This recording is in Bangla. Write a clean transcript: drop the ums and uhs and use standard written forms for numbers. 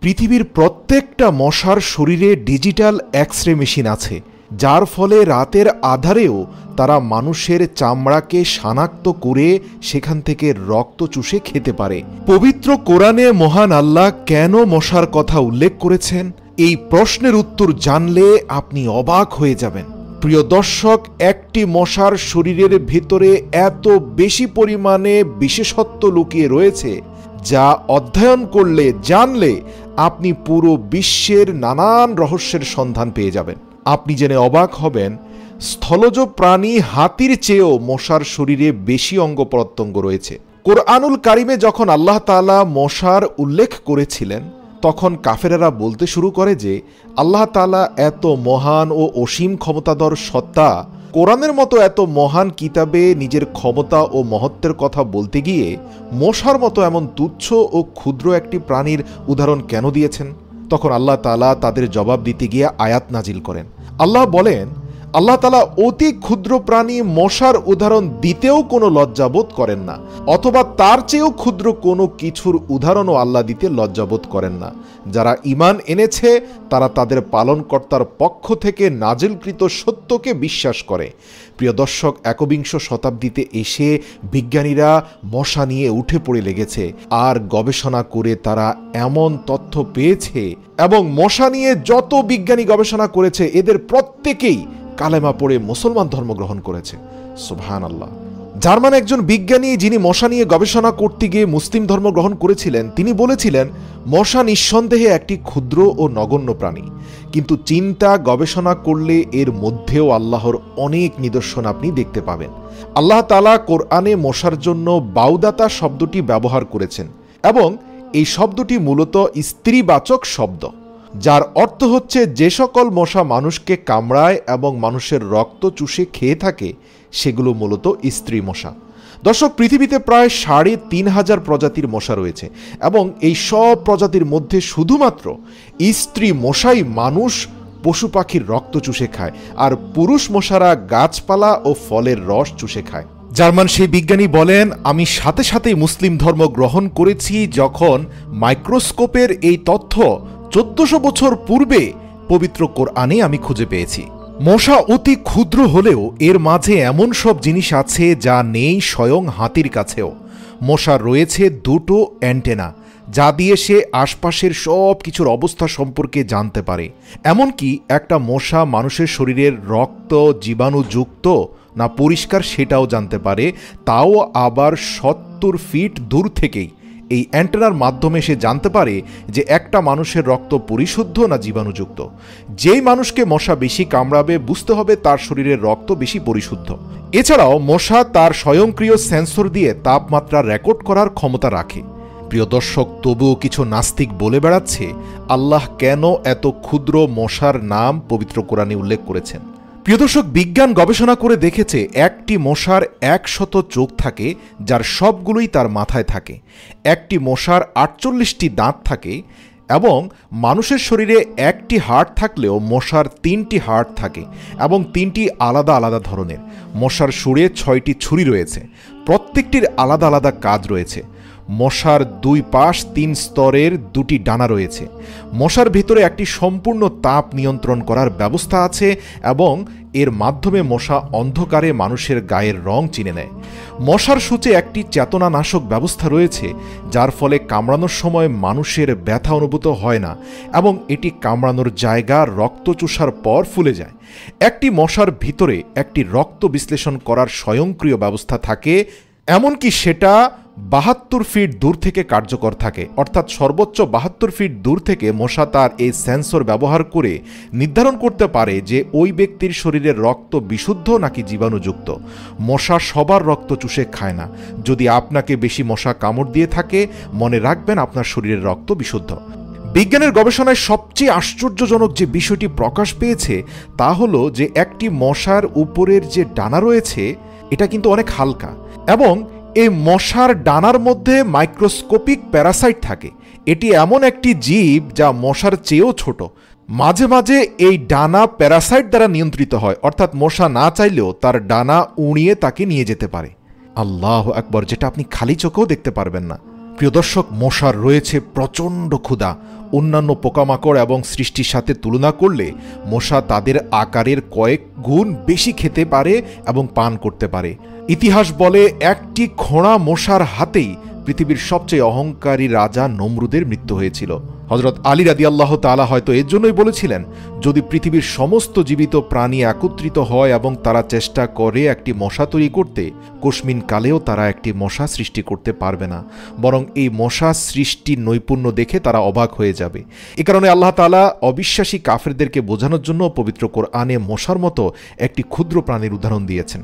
পৃথিবীর প্রত্যেকটা মশার শরীরে ডিজিটাল এক্স-রে মেশিন আছে, যার ফলে রাতের আঁধারেও তারা মানুষের চামড়াকে শনাক্ত করে সেখান থেকে রক্ত চুষে খেতে পারে। পবিত্র কোরআনে মহান আল্লাহ কেন মশার কথা উল্লেখ করেছেন, এই প্রশ্নের উত্তর জানলে আপনি অবাক হয়ে যাবেন। প্রিয় দর্শক, একটি মশার শরীরের ভেতরে এত বেশি পরিমাণে বিশেষত্ব লুকিয়ে রয়েছে যা অধ্যয়ন করলে, জানলে আপনি পুরো বিশ্বের নানান রহস্যের সন্ধান পেয়ে যাবেন। আপনি জেনে অবাক হবেন, স্থলজ প্রাণী হাতির চেয়েও মশার শরীরে বেশি অঙ্গ প্রত্যঙ্গ রয়েছে। কোরআনুল কারিমে যখন আল্লাহ তাআলা মশার উল্লেখ করেছিলেন, তখন কাফেরেরা বলতে শুরু করে যে আল্লাহ তাআলা এত মহান ও অসীম ক্ষমতাধর সত্তা, কোরআনের মতো এত মহান কিতাবে নিজের ক্ষমতা ও মহত্বের কথা বলতে গিয়ে মশার মতো এমন তুচ্ছ ও ক্ষুদ্র একটি প্রাণীর উদাহরণ কেন দিয়েছেন? তখন আল্লাহ তাআলা তাদের জবাব দিতে গিয়ে আয়াত নাজিল করেন। আল্লাহ বলেন, আল্লাহ তাআলা অতি ক্ষুদ্র প্রাণী মশার উদাহরণ দিতেও কোনো লজ্জাবোধ করেন না, অথবা তার চেয়েও ক্ষুদ্র কোনো কিছুর উদাহরণও আল্লাহ দিতে লজ্জাবোধ করেন না। যারা ঈমান এনেছে তারা তাদের পালনকর্তার পক্ষ থেকে নাজিলকৃত সত্যকে বিশ্বাস করে। প্রিয় দর্শক, একবিংশ শতাব্দীতে এসে বিজ্ঞানীরা মশা নিয়ে উঠে পড়ে লেগেছে, আর গবেষণা করে তারা এমন তথ্য পেয়েছে, এবং মশা নিয়ে যত বিজ্ঞানী গবেষণা করেছে এদের প্রত্যেকেই কালেমা পড়ে মুসলমান ধর্ম গ্রহণ করেছে। সুবহানাল্লাহ। জার্মান একজন বিজ্ঞানী, যিনি মশা নিয়ে গবেষণা করতে গিয়ে মুসলিম ধর্ম গ্রহণ করেছিলেন, তিনি বলেছিলেন মশা নিঃসন্দেহে একটি ক্ষুদ্র ও নগণ্য প্রাণী, কিন্তু চিন্তা গবেষণা করলে এর মধ্যেও আল্লাহর অনেক নিদর্শন আপনি দেখতে পাবেন। আল্লাহ তাআলা কোরআনে মশার জন্য বাউদাতা শব্দটি ব্যবহার করেছেন, এবং এই শব্দটি মূলত স্ত্রীবাচক শব্দ, যার অর্থ হচ্ছে যে সকল মশা মানুষকে কামড়ায় এবং মানুষের রক্ত চুষে খেয়ে থাকে সেগুলো মূলত স্ত্রী মশা। দর্শক, পৃথিবীতে প্রায় ৩৫০০ প্রজাতির মশা রয়েছে, এবং এই সব প্রজাতির মধ্যে শুধুমাত্র স্ত্রী মশাই মানুষ, পশু পাখির রক্ত চুষে খায়, আর পুরুষ মশারা গাছপালা ও ফলের রস চুষে খায়। জার্মান সেই বিজ্ঞানী বলেন, আমি সাথে সাথেই মুসলিম ধর্ম গ্রহণ করেছি যখন মাইক্রোস্কোপের এই তথ্য ১৪০০ বছর পূর্বে পবিত্র কোরআনে আমি খুঁজে পেয়েছি। মশা অতি ক্ষুদ্র হলেও এর মাঝে এমন সব জিনিস আছে যা নেই স্বয়ং হাতির কাছেও। মশার রয়েছে দুটো অ্যান্টেনা, যা দিয়ে সে আশপাশের সব কিছুর অবস্থা সম্পর্কে জানতে পারে। এমনকি একটা মশা মানুষের শরীরের রক্ত জীবাণুযুক্ত না পরিষ্কার সেটাও জানতে পারে, তাও আবার ৭০ ফিট দূর থেকেই। এই অ্যান্টেনার মাধ্যমে সে জানতে পারে যে একটা মানুষের রক্ত পরিশুদ্ধ না জীবাণুযুক্ত। যেই মানুষকে মশা বেশি কামড়াবে বুঝতে হবে তার শরীরের রক্ত বেশি পরিশুদ্ধ। এছাড়াও মশা তার স্বয়ংক্রিয় সেন্সর দিয়ে তাপমাত্রা রেকর্ড করার ক্ষমতা রাখে। প্রিয় দর্শক, তবুও কিছু নাস্তিক বলে বেড়াচ্ছে আল্লাহ কেন এত ক্ষুদ্র মশার নাম পবিত্র কোরআনে উল্লেখ করেছেন। প্রিয় দর্শক, বিজ্ঞান গবেষণা করে দেখেছে একটি মশার ১০০ চোখ থাকে, যার সবগুলোই তার মাথায় থাকে। একটি মশার ৪৮টি দাঁত থাকে, এবং মানুষের শরীরে একটি হাড় থাকলেও মশার ৩টি হাড় থাকে, এবং ৩টি আলাদা আলাদা ধরনের। মশার শুঁড়ে ৬টি ছুরি রয়েছে, প্রত্যেকটির আলাদা আলাদা কাজ রয়েছে। মশার ২ পাশ ৩ স্তরের ২টি ডানা রয়েছে। মশার ভিতরে একটি সম্পূর্ণ তাপ নিয়ন্ত্রণ করার ব্যবস্থা আছে, এবং এর মাধ্যমে মশা অন্ধকারে মানুষের গায়ের রং চিনে নেয়। মশার সূচে একটি চেতনানাশক ব্যবস্থা রয়েছে, যার ফলে কামড়ানোর সময় মানুষের ব্যথা অনুভূত হয় না, এবং এটি কামড়ানোর জায়গা রক্ত চুষার পর ফুলে যায়। একটি মশার ভিতরে একটি রক্ত বিশ্লেষণ করার স্বয়ংক্রিয় ব্যবস্থা থাকে, এমনকি সেটা ৭২ ফিট দূর থেকে কার্যকর থাকে, অর্থাৎ সর্বোচ্চ ৭২ ফিট দূর থেকে মশা তার এই সেন্সর ব্যবহার করে নির্ধারণ করতে পারে যে ওই ব্যক্তির শরীরের রক্ত বিশুদ্ধ নাকি জীবাণুযুক্ত। মশা সবার রক্ত চুষে খায় না। যদি আপনাকে বেশি মশা কামড় দিয়ে থাকে, মনে রাখবেন আপনার শরীরের রক্ত বিশুদ্ধ। বিজ্ঞানের গবেষণায় সবচেয়ে আশ্চর্যজনক যে বিষয়টি প্রকাশ পেয়েছে তা হলো যে একটি মশার উপরের যে ডানা রয়েছে এটা কিন্তু অনেক হালকা, এবং এই মশার ডানার মধ্যে মাইক্রোস্কোপিক প্যারাসাইট থাকে। এটি এমন একটি জীব যা মশার চেয়েও ছোট। মাঝে মাঝে এই ডানা প্যারাসাইট দ্বারা নিয়ন্ত্রিত হয়, অর্থাৎ মশা না চাইলেও তার ডানা উড়িয়ে তাকে নিয়ে যেতে পারে। আল্লাহু আকবার, যেটা আপনি খালি চোখেও দেখতে পারবেন না। প্রিয় দর্শক, মশার রয়েছে প্রচণ্ড ক্ষুধা। অন্যান্য পোকামাকড় এবং সৃষ্টির সাথে তুলনা করলে মশা তাদের আকারের কয়েক গুণ বেশি খেতে পারে এবং পান করতে পারে। ইতিহাস বলে একটি খোঁড়া মশার হাতেই পৃথিবীর সবচেয়ে অহংকারী রাজা নমরুদের মৃত্যু হয়েছিল। হযরত আলী রাদিয়াল্লাহু তাআলা হয়তো এর জন্যই বলেছিলেন, যদি পৃথিবীর সমস্ত জীবিত প্রাণী একত্রিত হয় এবং তারা চেষ্টা করে একটি মশা তৈরি করতে, কোশমিন কালেও তারা একটি মশা সৃষ্টি করতে পারবে না, বরং এই মশা সৃষ্টির নৈপুণ্য দেখে তারা অবাক হয়ে যাবে। এ কারণে আল্লাহ তাআলা অবিশ্বাসী কাফেরদেরকে বোঝানোর জন্য পবিত্র কোরআনে মশার মতো একটি ক্ষুদ্র প্রাণীর উদাহরণ দিয়েছেন।